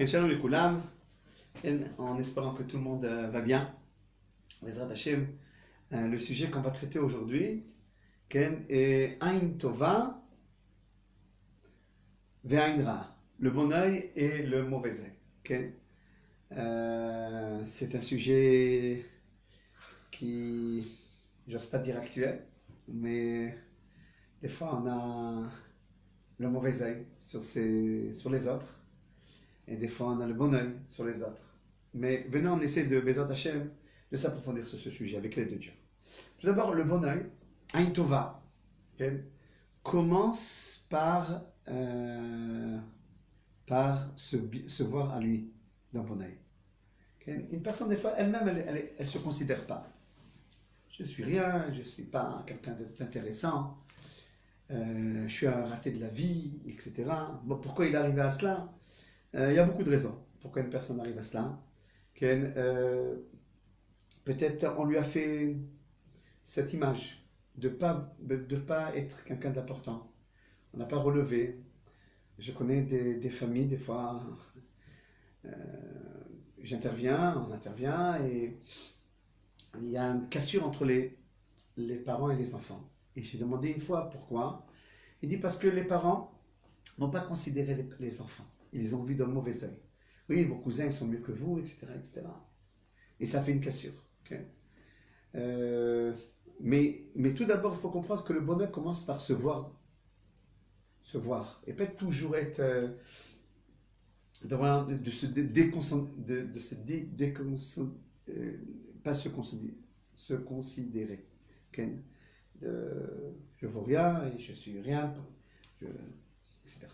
Shalom les Koulam, en espérant que tout le monde va bien. Bezrat Hashem, le sujet qu'on va traiter aujourd'hui est Ain Tova ve'Ain Ra, le bon œil et le mauvais œil. C'est un sujet qui, j'ose pas dire actuel, mais des fois on a le mauvais œil sur les autres. Et des fois, on a le bon œil sur les autres. Mais venez, on essaie de Bezrat Hashem, de s'approfondir sur ce sujet avec l'aide de Dieu. Tout d'abord, le bon œil, Ain Tova, commence par se voir à lui d'un bon œil. Une personne, des fois, elle-même, elle ne se considère pas. Je suis rien, je ne suis pas quelqu'un d'intéressant, je suis un raté de la vie, etc. Bon, pourquoi il est arrivé à cela? Il y a beaucoup de raisons pourquoi une personne arrive à cela. Peut-être on lui a fait cette image de pas être quelqu'un d'important. On n'a pas relevé. Je connais des familles, des fois, on intervient et il y a une cassure entre les parents et les enfants. Et j'ai demandé une fois pourquoi. Il dit parce que les parents n'ont pas considéré les enfants. Ils ont vu d'un mauvais œil. Oui, vos cousins ils sont mieux que vous, etc., etc. Et ça fait une cassure. Mais tout d'abord, il faut comprendre que le bonheur commence par se voir. Et pas toujours être... de se considérer. Je vaux rien et je suis rien, etc.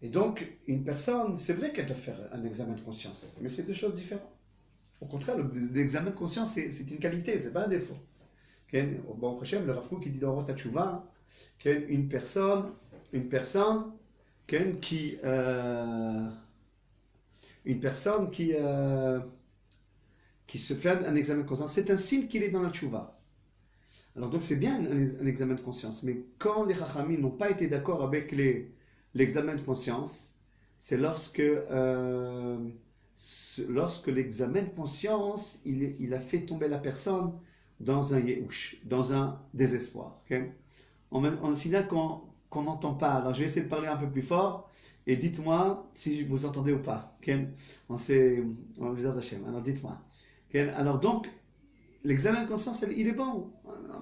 Et donc, une personne, c'est vrai qu'elle doit faire un examen de conscience, mais c'est deux choses différentes. Au contraire, l'examen de conscience, c'est une qualité, c'est pas un défaut. Bon, le Rav Kook qui dit dans Rota Tshuva, une personne qui se fait un examen de conscience, c'est un signe qu'il est dans la Tshuva. Alors donc c'est bien un examen de conscience, mais quand les Chachamim n'ont pas été d'accord avec l'examen de conscience, c'est lorsque l'examen de conscience, il a fait tomber la personne dans un yéhouch, dans un désespoir. On signale qu'on n'entend pas. Alors je vais essayer de parler un peu plus fort et dites-moi si vous entendez ou pas. On va vous Hashem. Alors dites-moi. Alors donc, l'examen de conscience, il est bon.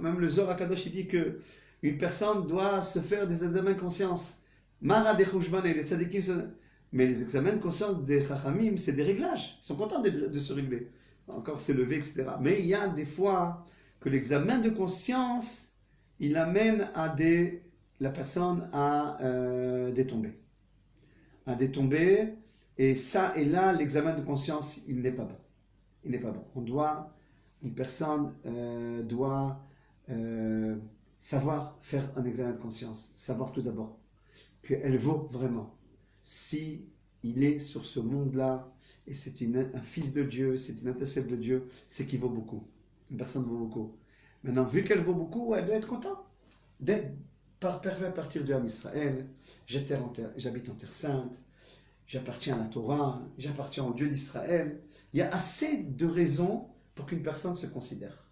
Même le Zohar HaKadosh, il dit qu'une personne doit se faire des examens de conscience. Mara de Chouchban et les tzadikim, mais les examens de conscience des Chachamim, c'est des réglages. Ils sont contents de se régler. Encore s'élever, etc. Mais il y a des fois que l'examen de conscience, il amène la personne à détomber. À détomber. Et là, l'examen de conscience, il n'est pas bon. Il n'est pas bon. Une personne doit savoir faire un examen de conscience. Savoir tout d'abord qu'elle vaut vraiment. Si il est sur ce monde-là, et c'est un fils de Dieu, c'est une intercelle de Dieu, c'est qu'il vaut beaucoup. Une personne vaut beaucoup. Maintenant, vu qu'elle vaut beaucoup, elle doit être contente d'être à partir de Am Israël. J'habite en terre sainte, j'appartiens à la Torah, j'appartiens au Dieu d'Israël. Il y a assez de raisons pour qu'une personne se considère.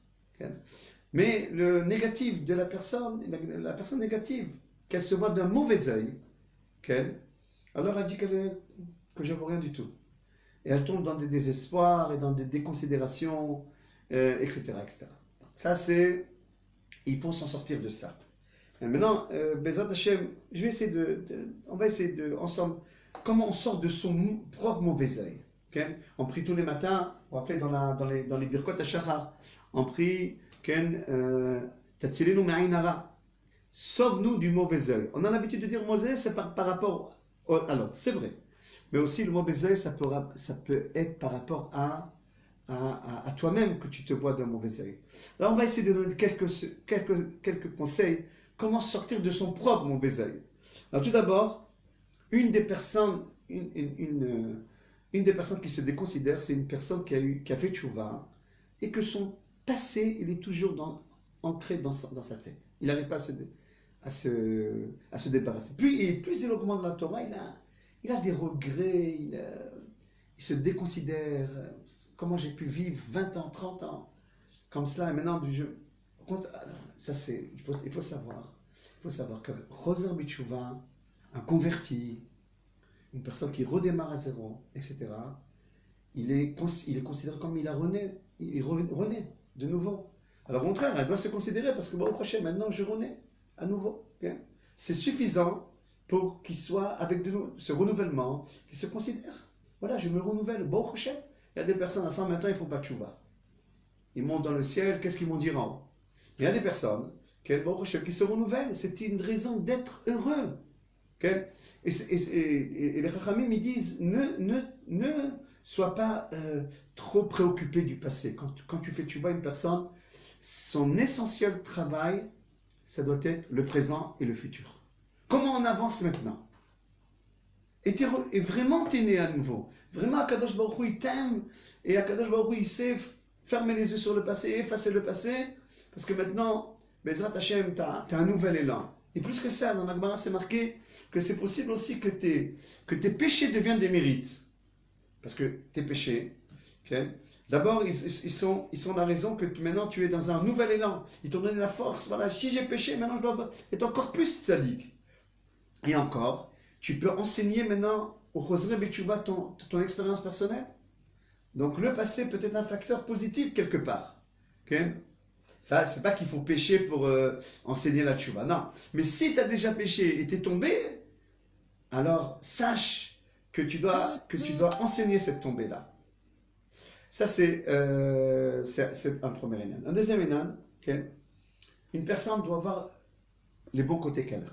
Mais le négatif de la personne négative, qu'elle se voit d'un mauvais œil, alors elle dit que je ne vaux rien du tout. Et elle tombe dans des désespoirs et dans des déconsidérations, etc., etc. Donc ça, il faut s'en sortir de ça. Et maintenant, Bezrat Hashem, on va essayer ensemble, comment on sort de son propre mauvais œil. On prie tous les matins, on va appeler dans les Birkot HaShachar, on prie, Tatzilenu me'ain hara. Sauve-nous du mauvais œil. On a l'habitude de dire mauvais œil, c'est par rapport. Alors, c'est vrai. Mais aussi, le mauvais œil, ça peut être par rapport à toi-même que tu te vois d'un mauvais œil. Alors, on va essayer de donner quelques conseils. Comment sortir de son propre mauvais œil. Alors, tout d'abord, une des personnes qui se déconsidère, c'est une personne qui a fait tchouva et que son passé, il est toujours ancré dans sa tête. Il n'arrive pas à se débarrasser. Plus il augmente la Torah, il a des regrets, il se déconsidère. Comment j'ai pu vivre 20 ans, 30 ans comme cela, et maintenant, ça c'est, il faut savoir que Roser Bichouva, un converti, une personne qui redémarre à zéro, etc., il est considéré comme il a rené, il renaît de nouveau. Alors au contraire, elle doit se considérer parce que bon, au prochain, maintenant je renais à nouveau. Okay? C'est suffisant pour qu'il soit avec ce renouvellement, qu'il se considère. Voilà, je me renouvelle. Bon prochain, il y a des personnes à 120 ans, ils font pas de chouva. Ils montent dans le ciel, qu'est-ce qu'ils vont dire en haut? Il y a des personnes qui se renouvellent. C'est une raison d'être heureux. Okay? Et les Chachamim, ils disent, ne sois pas trop préoccupé du passé. Quand tu vois une personne, son essentiel travail, ça doit être le présent et le futur. Comment on avance maintenant? Et vraiment, tu es né à nouveau. Vraiment, Akadosh Baruch Hu, il t'aime. Et Akadosh Baruch Hu, il sait fermer les yeux sur le passé, effacer le passé. Parce que maintenant, Bezrat Hashem, tu as un nouvel élan. Et plus que ça, dans la Gemara, c'est marqué que c'est possible aussi que tes péchés deviennent des mérites. Parce que tes péchés, okay, d'abord, ils sont la raison que maintenant tu es dans un nouvel élan. Ils t'ont donné la force. Voilà, si j'ai péché, maintenant je dois être encore plus tzaddik. Et encore, tu peux enseigner maintenant au Chosrei Betchouba ton expérience personnelle. Donc le passé peut être un facteur positif quelque part. Okay? Ça, c'est pas qu'il faut pécher pour enseigner la tchouva, non. Mais si tu as déjà péché et tu es tombé, alors sache que tu dois enseigner cette tombée-là. Ça, c'est un premier énan. Un deuxième énan, okay? Une personne doit voir les bons côtés qu'elle a.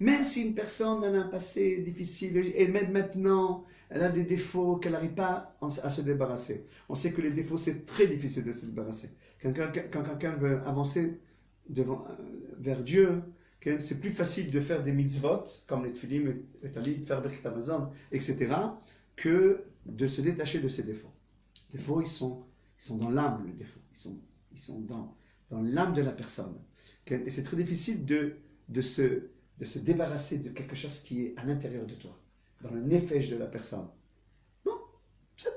Même si une personne a un passé difficile et même maintenant elle a des défauts qu'elle n'arrive pas à se débarrasser. On sait que les défauts, c'est très difficile de se débarrasser. Quand quelqu'un veut avancer vers Dieu, c'est plus facile de faire des mitzvot, comme les tfilim, les talit, faire Birkat Hamazon, etc., que de se détacher de ses défauts. Les défauts, ils sont dans l'âme, les défauts. Ils sont dans l'âme de la personne. Et c'est très difficile de se débarrasser de quelque chose qui est à l'intérieur de toi, dans le nefesh de la personne. Bon, c'est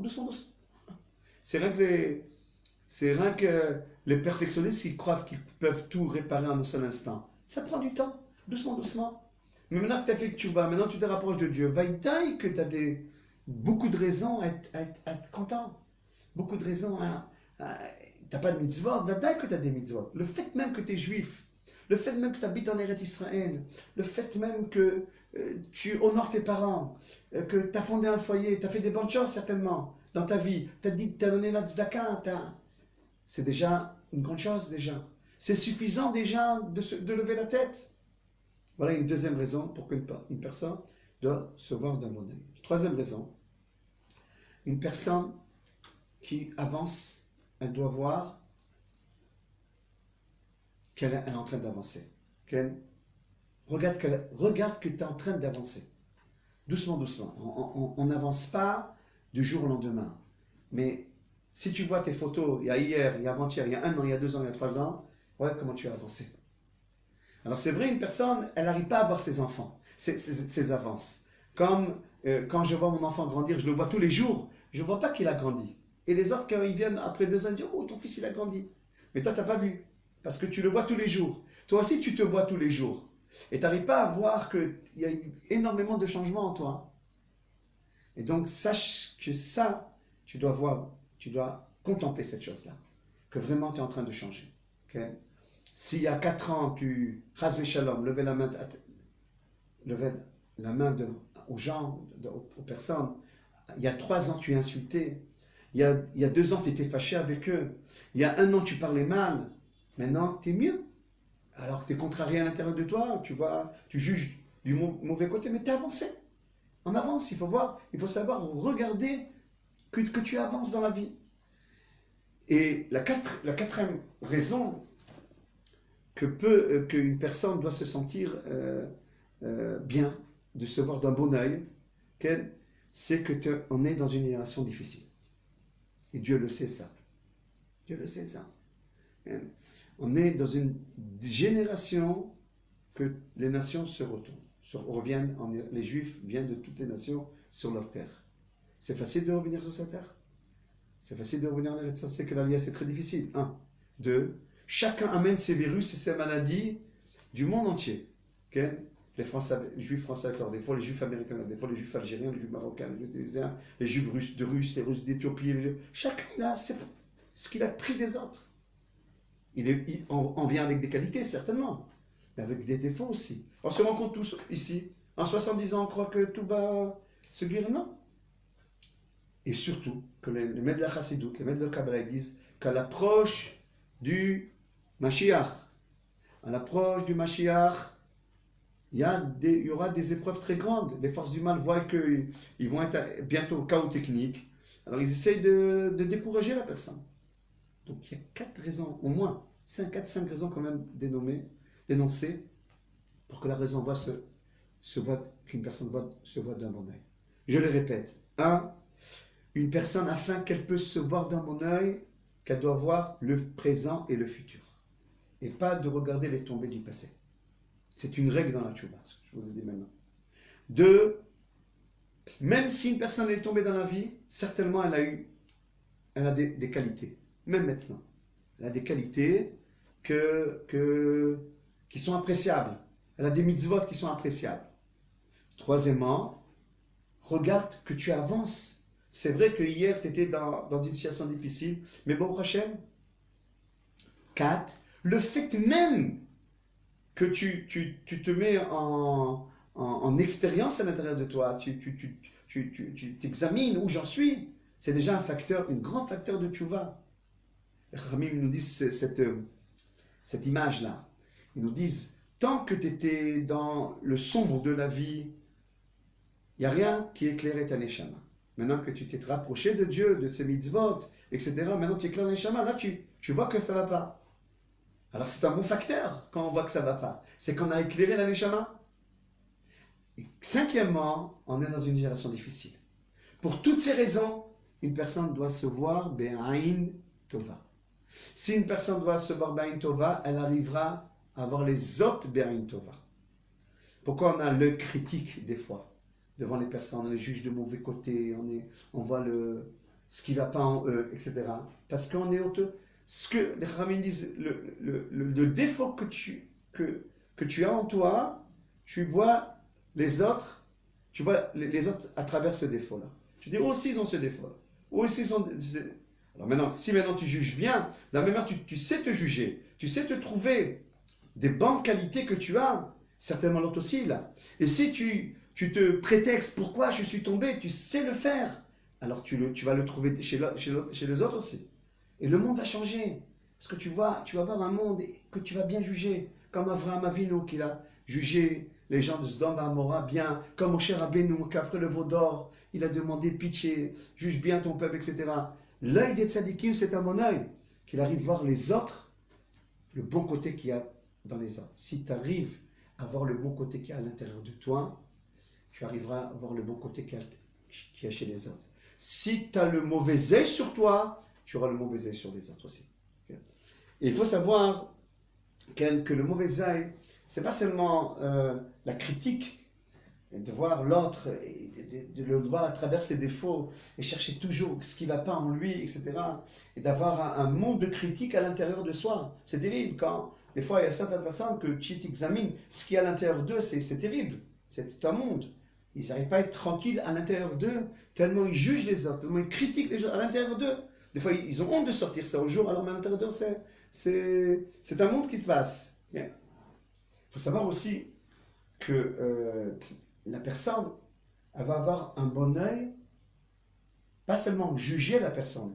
doucement. C'est rien que les perfectionnistes qui croient qu'ils peuvent tout réparer en un seul instant. Ça prend du temps, doucement. Mais maintenant que tu as fait que tu vas, maintenant tu te rapproches de Dieu, vaille que tu as beaucoup de raisons à être content. Beaucoup de raisons tu n'as pas de mitzvot, vaille que tu as des mitzvot. Le fait même que tu es juif, le fait même que tu habites en Eretz Israël, le fait même que tu honores tes parents, que tu as fondé un foyer, tu as fait des bonnes choses certainement dans ta vie, tu as donné la tzedaka, c'est déjà une grande chose déjà. C'est suffisant déjà de lever la tête. Voilà une deuxième raison pour qu'une personne doit se voir d'un bon œil. Troisième raison, une personne qui avance, elle doit voir qu'elle est en train d'avancer. Regarde que tu es en train d'avancer. Doucement. On n'avance pas du jour au lendemain. Mais si tu vois tes photos, il y a hier, il y a avant-hier, il y a 1 an, il y a 2 ans, il y a 3 ans, regarde comment tu as avancé. Alors c'est vrai, une personne, elle n'arrive pas à voir ses enfants, ses avances. Comme quand je vois mon enfant grandir, je le vois tous les jours, je ne vois pas qu'il a grandi. Et les autres, quand ils viennent après 2 ans, ils disent « Oh, ton fils, il a grandi. » Mais toi, tu n'as pas vu, parce que tu le vois tous les jours. Toi aussi, tu te vois tous les jours. Et tu n'arrives pas à voir qu'il y a énormément de changements en toi. Et donc, sache que ça, tu dois contempler cette chose-là. Que vraiment, tu es en train de changer. Okay? S'il y a 4 ans, tu, Chas Shalom, levais la main aux gens, aux personnes. Il y a 3 ans, tu es insulté. Il y a 2 ans, tu étais fâché avec eux. Il y a 1 an, tu parlais mal. Maintenant, tu es mieux. Alors, tu es contrarié à l'intérieur de toi, tu juges du mauvais côté, mais tu es avancé. On avance, il faut savoir regarder que tu avances dans la vie. Et la quatrième raison qu'une personne doit se sentir bien, de se voir d'un bon œil, c'est qu'on est dans une génération difficile. Et Dieu le sait ça. Dieu le sait ça. On est dans une génération que les nations se retournent. les Juifs viennent de toutes les nations sur leur terre. C'est facile de revenir sur sa terre? C'est facile de revenir en Eretz? On sait que l'Aliyah c'est très difficile. Un. Deux. Chacun amène ses virus et ses maladies du monde entier. Okay? Les Juifs français avec leurs défauts, les Juifs américains avec leurs défauts, les Juifs algériens, les Juifs marocains, les Juifs tunisiens, les Juifs russes, les Russes d'Éthiopie. Chacun il a ce qu'il a pris des autres. On vient avec des qualités, certainement, mais avec des défauts aussi. On se rend compte tous ici, en 70 ans, on croit que tout va se guérir, non? Et surtout, que les maîtres de la Chassidoute, les maîtres de la Kabbalah disent qu'à l'approche du Mashiach, à l'approche du Mashiach, il y aura des épreuves très grandes. Les forces du mal voient qu'ils vont être bientôt au chaos technique. Alors ils essayent de décourager la personne. Donc il y a 4 raisons, au moins 5 raisons quand même dénoncées pour que la raison qu'une personne se voit d'un bon oeil. Je le répète. 1. Une personne, afin qu'elle puisse se voir d'un bon oeil, qu'elle doit voir le présent et le futur. Et pas de regarder les tombées du passé. C'est une règle dans la tchouva, ce que je vous ai dit maintenant. 2. Même si une personne est tombée dans la vie, certainement elle a des qualités. Même maintenant. Elle a des qualités qui sont appréciables. Elle a des mitzvot qui sont appréciables. Troisièmement, regarde que tu avances. C'est vrai que hier, tu étais dans une situation difficile, mais bon, Hachem. 4. Le fait même que tu te mets en expérience à l'intérieur de toi, tu t'examines où j'en suis, c'est déjà un grand facteur de tchouva. Les Chachamim nous disent cette image-là. Ils nous disent, tant que tu étais dans le sombre de la vie, il n'y a rien qui éclairait ta neshama. Maintenant que tu t'es rapproché de Dieu, de ses mitzvot, etc., maintenant tu éclaires la neshama, là tu vois que ça ne va pas. Alors c'est un bon facteur quand on voit que ça ne va pas. C'est qu'on a éclairé la neshama. Et 5e, on est dans une génération difficile. Pour toutes ces raisons, une personne doit se voir be'ain tova. Si une personne doit se voir be'ain tova, elle arrivera à voir les autres be'ain tova. Pourquoi on a l'œil critique des fois devant les personnes, on les juge de mauvais côté, on voit ce qui ne va pas en eux, etc. Parce qu'on est autre. Ce que les Chachamim disent, le défaut que tu as en toi, tu vois les autres à travers ce défaut-là. Tu dis, aussi ils ont ce défaut-là. Aussi ils ont... Alors maintenant, si maintenant tu juges bien, de la même manière, tu sais te juger, tu sais te trouver des bonnes qualités que tu as, certainement l'autre aussi, là. Et si tu te prétextes pourquoi je suis tombé, tu sais le faire, alors tu vas le trouver chez les autres aussi. Et le monde a changé. Parce que tu vas voir un monde que tu vas bien juger. Comme Avraham Avinu, qui a jugé les gens de Sdom et Amora bien. Comme Moshe Rabbeinu, qu'après le veau d'or, il a demandé pitié, juge bien ton peuple, etc. L'œil des tzadikim, c'est un bon œil. Qu'il arrive à voir les autres, le bon côté qu'il y a dans les autres. Si tu arrives à voir le bon côté qu'il y a à l'intérieur de toi, tu arriveras à voir le bon côté qu'il y a chez les autres. Si tu as le mauvais œil sur toi, tu auras le mauvais œil sur les autres aussi. Et il faut savoir que le mauvais œil, c'est pas seulement la critique, de voir l'autre, et de le voir à travers ses défauts, et chercher toujours ce qui ne va pas en lui, etc. Et d'avoir un monde de critique à l'intérieur de soi. C'est terrible quand, des fois, il y a certaines personnes que tu t'examines, ce qu'il y a à l'intérieur d'eux, c'est terrible. C'est un monde. Ils n'arrivent pas à être tranquilles à l'intérieur d'eux, tellement ils jugent les autres, tellement ils critiquent les gens à l'intérieur d'eux. Des fois, ils ont honte de sortir ça au jour, alors à l'intérieur d'eux, c'est un monde qui se passe. Il faut savoir aussi que la personne, elle va avoir un bon œil, pas seulement juger la personne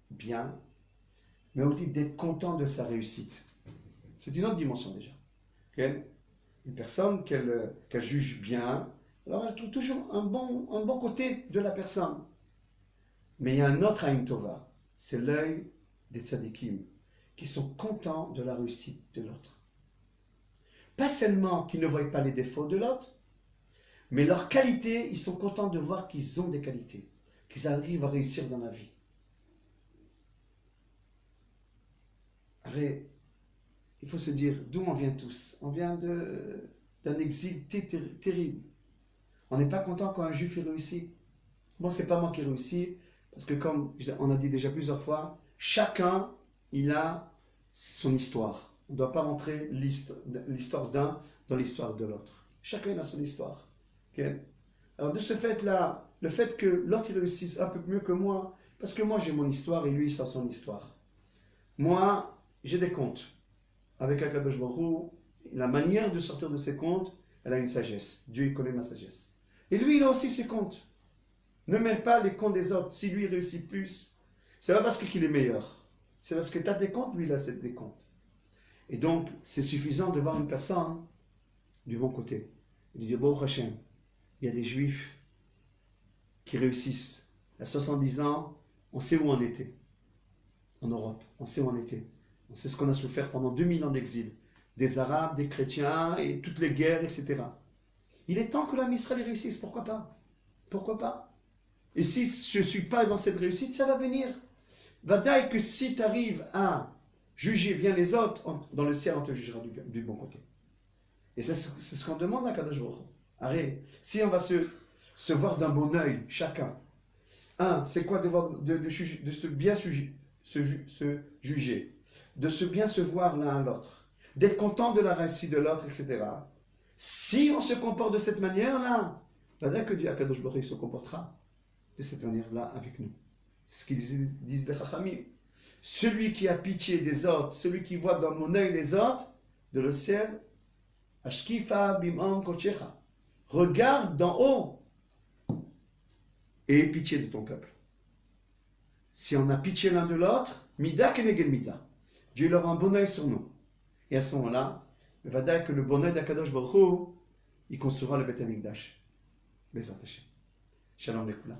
bien, mais aussi d'être content de sa réussite. C'est une autre dimension déjà. Une personne qu'elle juge bien, alors elle trouve toujours un bon côté de la personne. Mais il y a un autre Aïn Tova, c'est l'œil des tzadikim, qui sont contents de la réussite de l'autre. Pas seulement qu'ils ne voient pas les défauts de l'autre, mais leurs qualités, ils sont contents de voir qu'ils ont des qualités, qu'ils arrivent à réussir dans la vie. Après, il faut se dire d'où on vient tous. On vient d'un exil terrible. On n'est pas content quand un juif est réussi. Bon, c'est pas moi qui ai réussi, parce que comme on a dit déjà plusieurs fois, chacun, il a son histoire. On ne doit pas rentrer l'histoire d'un dans l'histoire de l'autre. Chacun a son histoire. Okay? Alors de ce fait-là, le fait que l'autre il réussisse un peu mieux que moi, parce que moi j'ai mon histoire et lui il a son histoire. Moi, j'ai des comptes. Avec Akadosh Baruch Hu, la manière de sortir de ses comptes, elle a une sagesse. Dieu il connaît ma sagesse. Et lui il a aussi ses comptes. Ne mêle pas les comptes des autres. Si lui réussit plus, c'est pas parce qu'il est meilleur. C'est parce que tu as des comptes, lui il a des comptes. Et donc, c'est suffisant de voir une personne du bon côté. Il dit, Baruch Hashem, il y a des juifs qui réussissent. À 70 ans, on sait où on était. En Europe, on sait où on était. On sait ce qu'on a souffert pendant 2000 ans d'exil. Des Arabes, des chrétiens, et toutes les guerres, etc. Il est temps que l'âme Israël réussisse. Pourquoi pas? Pourquoi pas? Et si je ne suis pas dans cette réussite, ça va venir. Vadaï que si tu arrives à juger bien les autres, dans le ciel, on te jugera du bon côté. Et c'est ce qu'on demande à Kadosh Baruch Hu. Arrête. Si on va se voir d'un bon œil, chacun. C'est quoi de se bien se juger, de se bien se voir l'un à l'autre, d'être content de la réussite de l'autre, etc. Si on se comporte de cette manière-là, vadaï que Dieu, Kadosh Baruch Hu, se comportera de cette manière-là avec nous. C'est ce qu'ils disent les Chachamim. Celui qui a pitié des autres, celui qui voit dans mon œil les autres, de le ciel, Ashkifa bim'an kochecha. Regarde d'en haut et aie pitié de ton peuple. Si on a pitié l'un de l'autre, mida keneged mida. Dieu leur a un bon œil sur nous. Et à ce moment-là, il va dire que le bon œil d'Akadosh Baruch Hu, il construira le Beth Amikdash. Bezat Hashem. Shalom lekula.